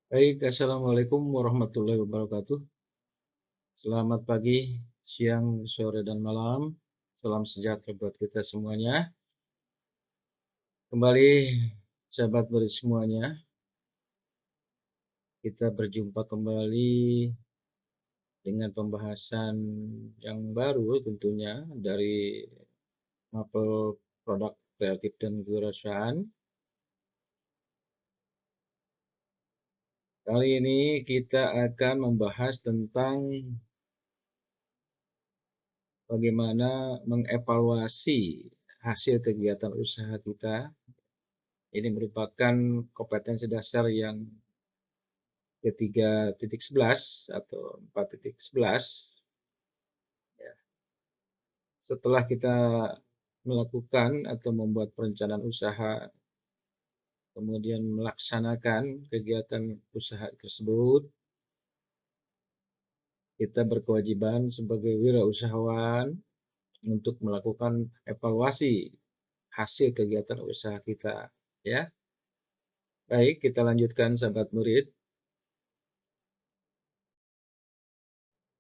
Baik, Assalamualaikum warahmatullahi wabarakatuh. Selamat pagi, siang, sore, dan malam. Salam sejahtera buat kita semuanya. Kembali, sahabat murid semuanya, kita berjumpa kembali dengan pembahasan yang baru tentunya dari mapel produk kreatif dan kewirausahaan. Kali ini kita akan membahas tentang bagaimana mengevaluasi hasil kegiatan usaha kita. Ini merupakan kompetensi dasar yang ke-3.11 atau 4.11. Ya. Setelah kita melakukan atau membuat perencanaan usaha, kemudian melaksanakan kegiatan usaha tersebut, kita berkewajiban sebagai wirausahawan untuk melakukan evaluasi hasil kegiatan usaha kita. Ya, baik, kita lanjutkan sahabat murid.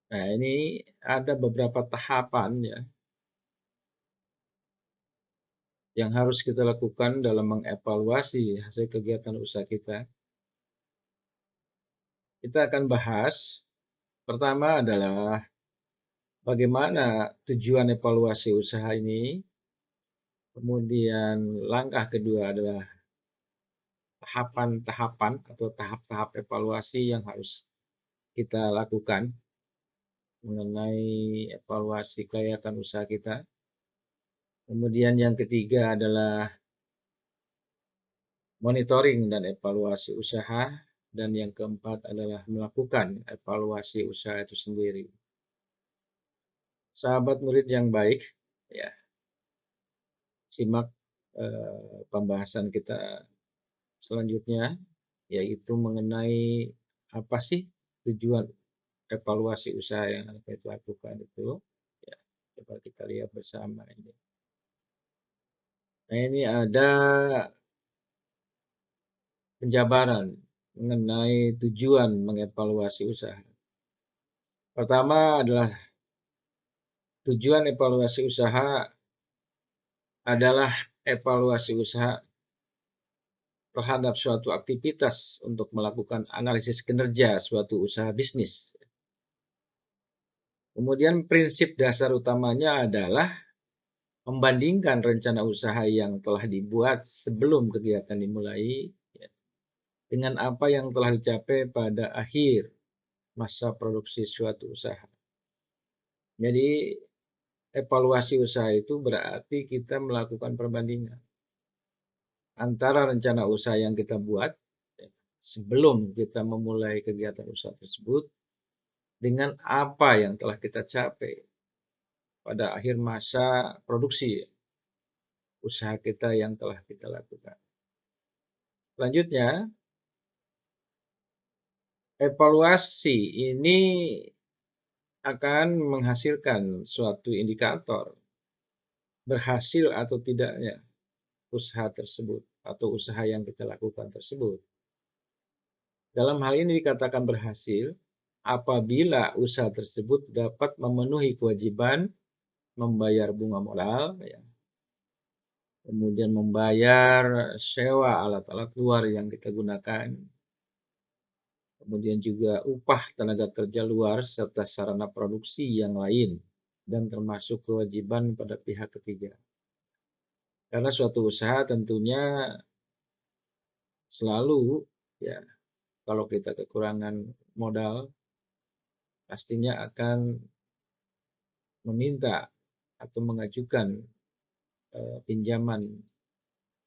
Nah, ini ada beberapa tahapan ya yang harus kita lakukan dalam mengevaluasi hasil kegiatan usaha kita. Kita akan bahas, pertama adalah bagaimana tujuan evaluasi usaha ini, kemudian langkah kedua adalah tahapan-tahapan atau tahap-tahap evaluasi yang harus kita lakukan mengenai evaluasi kelayakan usaha kita. Kemudian yang ketiga adalah monitoring dan evaluasi usaha, dan yang keempat adalah melakukan evaluasi usaha itu sendiri. Sahabat murid yang baik, ya, simak pembahasan kita selanjutnya, yaitu mengenai apa sih tujuan evaluasi usaha yang kita lakukan itu. Ya, coba kita lihat bersama ini. Nah, ini ada penjabaran mengenai tujuan mengevaluasi usaha. Pertama adalah tujuan evaluasi usaha adalah evaluasi usaha terhadap suatu aktivitas untuk melakukan analisis kinerja suatu usaha bisnis. Kemudian prinsip dasar utamanya adalah membandingkan rencana usaha yang telah dibuat sebelum kegiatan dimulai ya, dengan apa yang telah dicapai pada akhir masa produksi suatu usaha. Jadi evaluasi usaha itu berarti kita melakukan perbandingan antara rencana usaha yang kita buat ya, sebelum kita memulai kegiatan usaha tersebut dengan apa yang telah kita capai pada akhir masa produksi usaha kita yang telah kita lakukan. Selanjutnya, evaluasi ini akan menghasilkan suatu indikator berhasil atau tidaknya usaha tersebut atau usaha yang kita lakukan tersebut. Dalam hal ini dikatakan berhasil apabila usaha tersebut dapat memenuhi kewajiban membayar bunga modal, ya, kemudian membayar sewa alat-alat luar yang kita gunakan, kemudian juga upah tenaga kerja luar serta sarana produksi yang lain, dan termasuk kewajiban pada pihak ketiga. Karena suatu usaha tentunya selalu ya kalau kita kekurangan modal pastinya akan meminta atau mengajukan pinjaman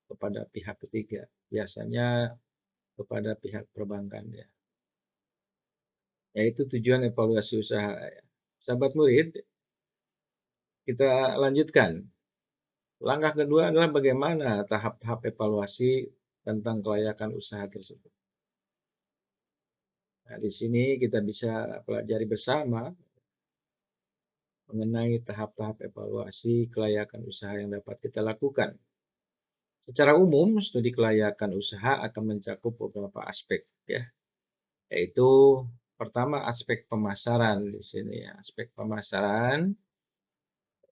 kepada pihak ketiga, biasanya kepada pihak perbankan ya. Yaitu tujuan evaluasi usaha. Sahabat murid, kita lanjutkan. Langkah kedua adalah bagaimana tahap-tahap evaluasi tentang kelayakan usaha tersebut. Nah, di sini kita bisa pelajari bersama mengenai tahap-tahap evaluasi kelayakan usaha yang dapat kita lakukan. Secara umum, studi kelayakan usaha akan mencakup beberapa aspek, ya. yaitu pertama aspek pemasaran di sini ya, aspek pemasaran,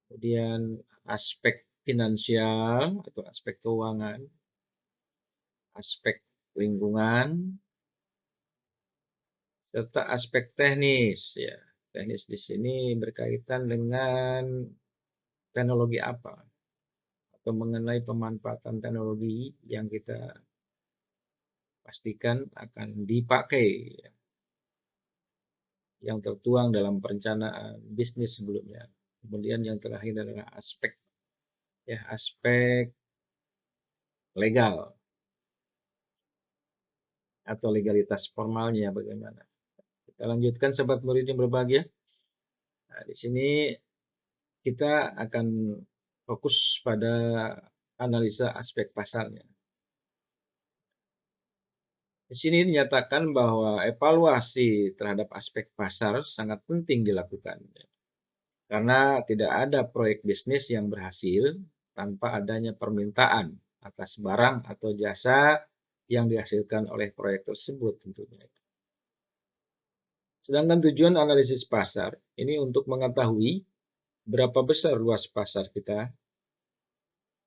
kemudian aspek finansial atau aspek keuangan, aspek lingkungan, serta aspek teknis ya. Teknis di sini berkaitan dengan teknologi apa atau mengenai pemanfaatan teknologi yang kita pastikan akan dipakai ya, yang tertuang dalam perencanaan bisnis sebelumnya. Kemudian yang terakhir adalah aspek legal atau legalitas formalnya bagaimana. Kita lanjutkan sobat murid yang berbahagia. Nah, di sini kita akan fokus pada analisa aspek pasarnya. Di sini dinyatakan bahwa evaluasi terhadap aspek pasar sangat penting dilakukan. Karena tidak ada proyek bisnis yang berhasil tanpa adanya permintaan atas barang atau jasa yang dihasilkan oleh proyek tersebut tentunya. Sedangkan tujuan analisis pasar ini untuk mengetahui berapa besar luas pasar kita,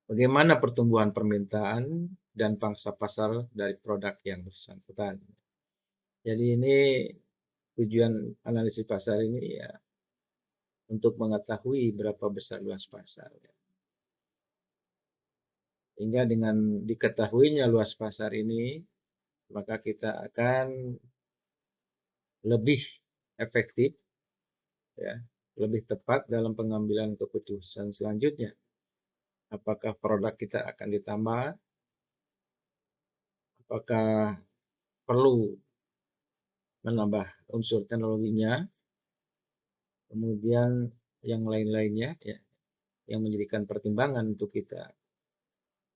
bagaimana pertumbuhan permintaan dan pangsa pasar dari produk yang bersangkutan. Jadi ini tujuan analisis pasar ini ya untuk mengetahui berapa besar luas pasar. Hingga dengan diketahuinya luas pasar ini, maka kita akan lebih efektif, ya, lebih tepat dalam pengambilan keputusan selanjutnya. Apakah produk kita akan ditambah, apakah perlu menambah unsur teknologinya, kemudian yang lain-lainnya, ya, yang menjadikan pertimbangan untuk kita.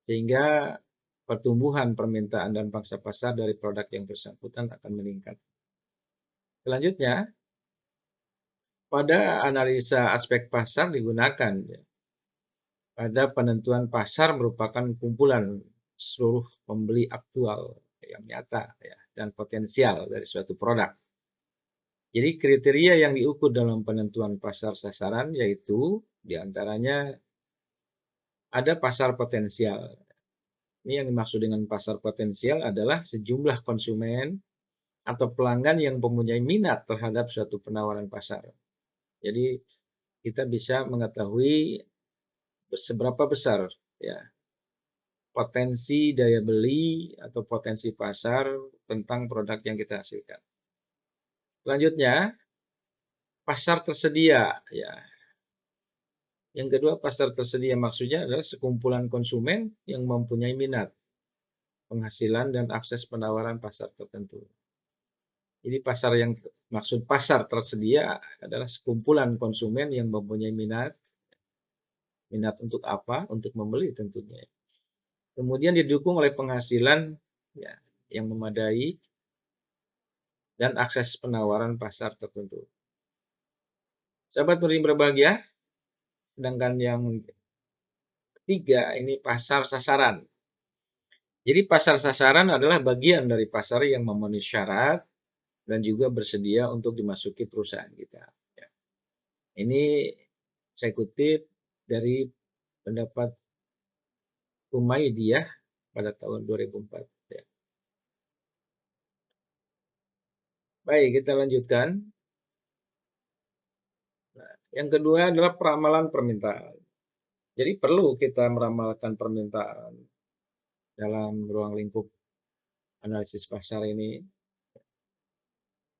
Sehingga pertumbuhan permintaan dan pangsa pasar dari produk yang bersangkutan akan meningkat. Selanjutnya, pada analisa aspek pasar digunakan ya, pada penentuan pasar merupakan kumpulan seluruh pembeli aktual yang nyata ya, dan potensial dari suatu produk. Jadi kriteria yang diukur dalam penentuan pasar sasaran yaitu diantaranya ada pasar potensial. Ini yang dimaksud dengan pasar potensial adalah sejumlah konsumen atau pelanggan yang mempunyai minat terhadap suatu penawaran pasar. Jadi kita bisa mengetahui seberapa besar ya potensi daya beli atau potensi pasar tentang produk yang kita hasilkan. Selanjutnya, pasar tersedia ya. Yang kedua, pasar tersedia maksudnya adalah sekumpulan konsumen yang mempunyai minat, penghasilan dan akses penawaran pasar tertentu. Jadi maksud pasar tersedia adalah sekumpulan konsumen yang mempunyai minat untuk apa? Untuk membeli tentunya. Kemudian didukung oleh penghasilan ya, yang memadai dan akses penawaran pasar tertentu. Sahabat yang berbahagia, sedangkan yang ketiga ini pasar sasaran. Jadi pasar sasaran adalah bagian dari pasar yang memenuhi syarat dan juga bersedia untuk dimasuki perusahaan kita. Ya. Ini saya kutip dari pendapat Humaidiyah pada tahun 2004. Ya. Baik, kita lanjutkan. Nah, yang kedua adalah peramalan permintaan. Jadi perlu kita meramalkan permintaan dalam ruang lingkup analisis pasar ini.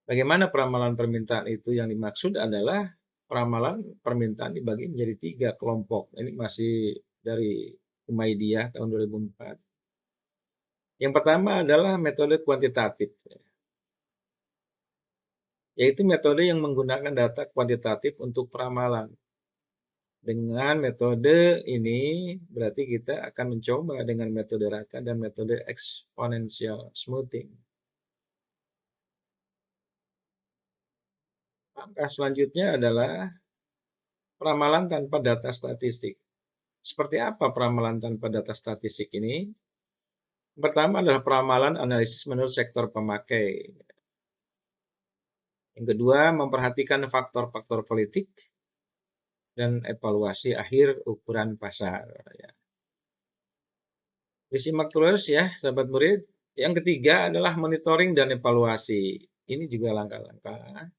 Bagaimana peramalan permintaan itu? Yang dimaksud adalah peramalan permintaan dibagi menjadi 3 kelompok. Ini masih dari Humaidiyah tahun 2004. Yang pertama adalah metode kuantitatif, yaitu metode yang menggunakan data kuantitatif untuk peramalan. Dengan metode ini berarti kita akan mencoba dengan metode rata dan metode exponential smoothing. Langkah selanjutnya adalah peramalan tanpa data statistik. Seperti apa peramalan tanpa data statistik ini? Pertama adalah peramalan analisis menurut sektor pemakai. Yang kedua, memperhatikan faktor-faktor politik dan evaluasi akhir ukuran pasar. Ya. Disimak terus ya, sahabat murid. Yang ketiga adalah monitoring dan evaluasi. Ini juga langkah-langkah.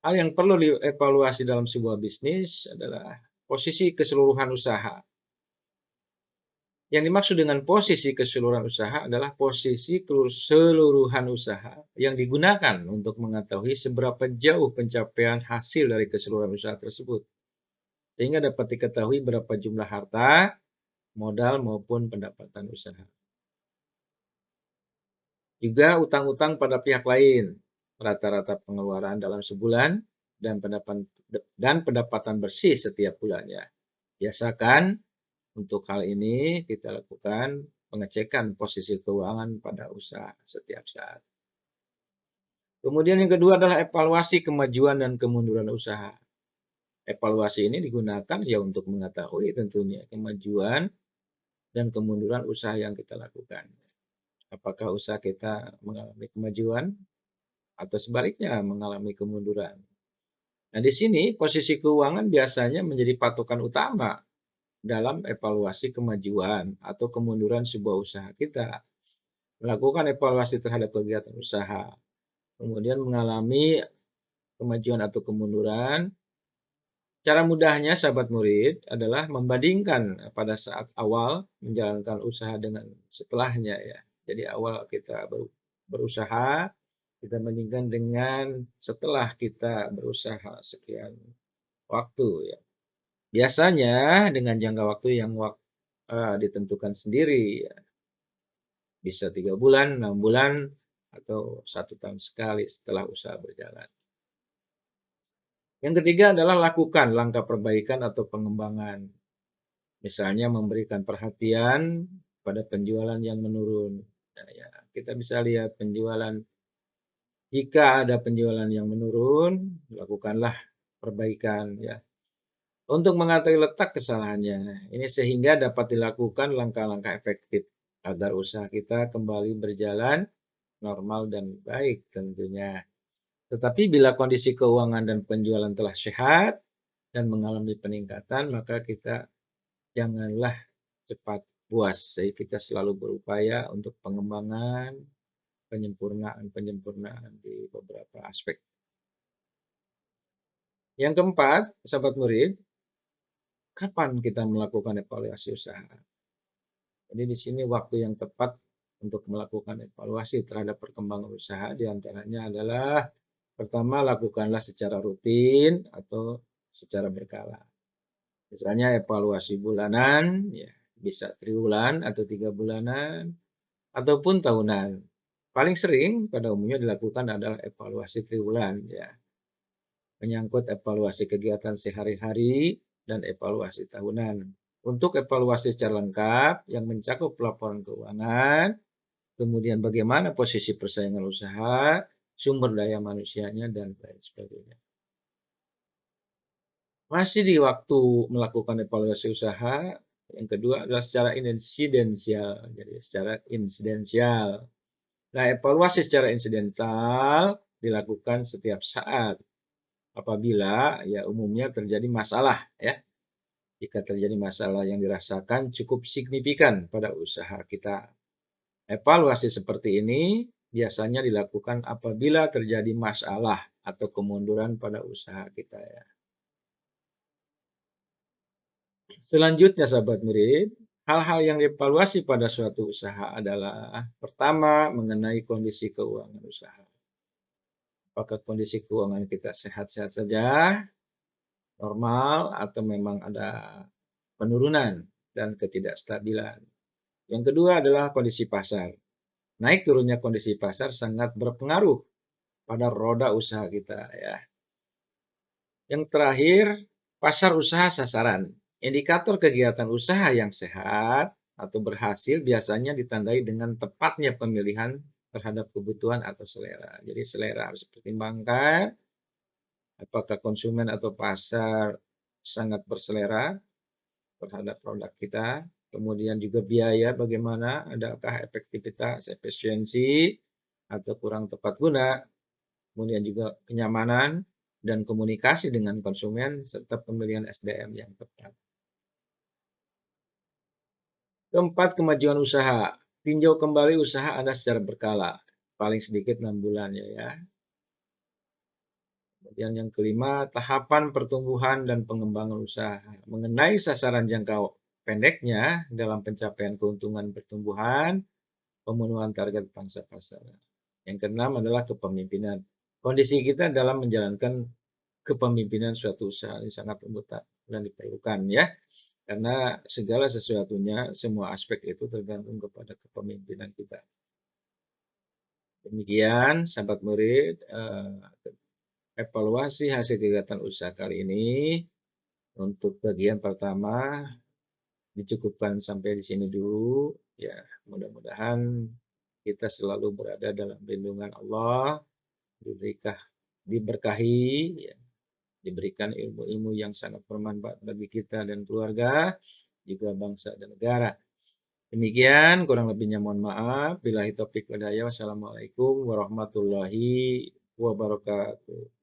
Hal yang perlu dievaluasi dalam sebuah bisnis adalah posisi keseluruhan usaha. Yang dimaksud dengan posisi keseluruhan usaha adalah posisi keseluruhan usaha yang digunakan untuk mengetahui seberapa jauh pencapaian hasil dari keseluruhan usaha tersebut. Sehingga dapat diketahui berapa jumlah harta, modal maupun pendapatan usaha. Juga utang-utang pada pihak lain, rata-rata pengeluaran dalam sebulan, dan pendapatan bersih setiap bulannya. Biasakan untuk hal ini kita lakukan pengecekan posisi keuangan pada usaha setiap saat. Kemudian yang kedua adalah evaluasi kemajuan dan kemunduran usaha. Evaluasi ini digunakan ya untuk mengetahui tentunya kemajuan dan kemunduran usaha yang kita lakukan. Apakah usaha kita mengalami kemajuan atau sebaliknya mengalami kemunduran. Nah, di sini posisi keuangan biasanya menjadi patokan utama dalam evaluasi kemajuan atau kemunduran sebuah usaha kita. Melakukan evaluasi terhadap kegiatan usaha, kemudian mengalami kemajuan atau kemunduran. Cara mudahnya, sahabat murid, adalah membandingkan pada saat awal menjalankan usaha dengan setelahnya ya. Jadi awal kita berusaha, kita bandingkan dengan setelah kita berusaha sekian waktu ya. Biasanya dengan jangka waktu yang ditentukan sendiri ya. Bisa 3 bulan, 6 bulan, atau 1 tahun sekali setelah usaha berjalan. Yang ketiga adalah lakukan langkah perbaikan atau pengembangan. Misalnya memberikan perhatian pada penjualan yang menurun. Nah, ya, kita bisa lihat penjualan. Jika ada penjualan yang menurun, lakukanlah perbaikan ya. Untuk mengetahui letak kesalahannya, ini sehingga dapat dilakukan langkah-langkah efektif agar usaha kita kembali berjalan normal dan baik tentunya. Tetapi bila kondisi keuangan dan penjualan telah sehat dan mengalami peningkatan, maka kita janganlah cepat puas. Jadi kita selalu berupaya untuk pengembangan, penyempurnaan di beberapa aspek. Yang keempat, sahabat murid, kapan kita melakukan evaluasi usaha? Jadi di sini waktu yang tepat untuk melakukan evaluasi terhadap perkembangan usaha diantaranya adalah pertama lakukanlah secara rutin atau secara berkala. Misalnya evaluasi bulanan, ya bisa triwulan atau 3 bulanan, ataupun tahunan. Paling sering pada umumnya dilakukan adalah evaluasi triwulan, ya. Menyangkut evaluasi kegiatan sehari-hari dan evaluasi tahunan. Untuk evaluasi secara lengkap yang mencakup laporan keuangan, kemudian bagaimana posisi persaingan usaha, sumber daya manusianya, dan lain sebagainya. Masih di waktu melakukan evaluasi usaha, yang kedua adalah secara insidensial. Jadi secara insidensial. Nah, evaluasi secara insidensial dilakukan setiap saat apabila ya umumnya terjadi masalah ya. Jika terjadi masalah yang dirasakan cukup signifikan pada usaha kita. Evaluasi seperti ini biasanya dilakukan apabila terjadi masalah atau kemunduran pada usaha kita ya. Selanjutnya sahabat murid, hal-hal yang dievaluasi pada suatu usaha adalah pertama mengenai kondisi keuangan usaha. Apakah kondisi keuangan kita sehat-sehat saja, normal, atau memang ada penurunan dan ketidakstabilan. Yang kedua adalah kondisi pasar. Naik turunnya kondisi pasar sangat berpengaruh pada roda usaha kita ya. Yang terakhir, pasar usaha sasaran. Indikator kegiatan usaha yang sehat atau berhasil biasanya ditandai dengan tepatnya pemilihan terhadap kebutuhan atau selera. Jadi selera harus dipertimbangkan, apakah konsumen atau pasar sangat berselera terhadap produk kita. Kemudian juga biaya bagaimana, adakah efektivitas, efisiensi, atau kurang tepat guna. kemudian juga kenyamanan dan komunikasi dengan konsumen, serta pemilihan SDM yang tepat. Keempat, kemajuan usaha. Tinjau kembali usaha Anda secara berkala, paling sedikit 6 bulan ya. Kemudian yang kelima, tahapan pertumbuhan dan pengembangan usaha. Mengenai sasaran jangka pendeknya dalam pencapaian keuntungan pertumbuhan, pemenuhan target pangsa pasar. Yang keenam adalah kepemimpinan. Kondisi kita dalam menjalankan kepemimpinan suatu usaha ini sangat membutuhkan dan diperlukan ya. Karena segala sesuatunya, semua aspek itu tergantung kepada kepemimpinan kita. Demikian, sahabat murid, evaluasi hasil kegiatan usaha kali ini. Untuk bagian pertama, dicukupkan sampai di sini dulu. Ya, mudah-mudahan kita selalu berada dalam lindungan Allah, diberkahi, ya, diberikan ilmu-ilmu yang sangat bermanfaat bagi kita dan keluarga, juga bangsa dan negara. Demikian, kurang lebihnya mohon maaf. Billahi taufiq wal hidayah. Wassalamualaikum warahmatullahi wabarakatuh.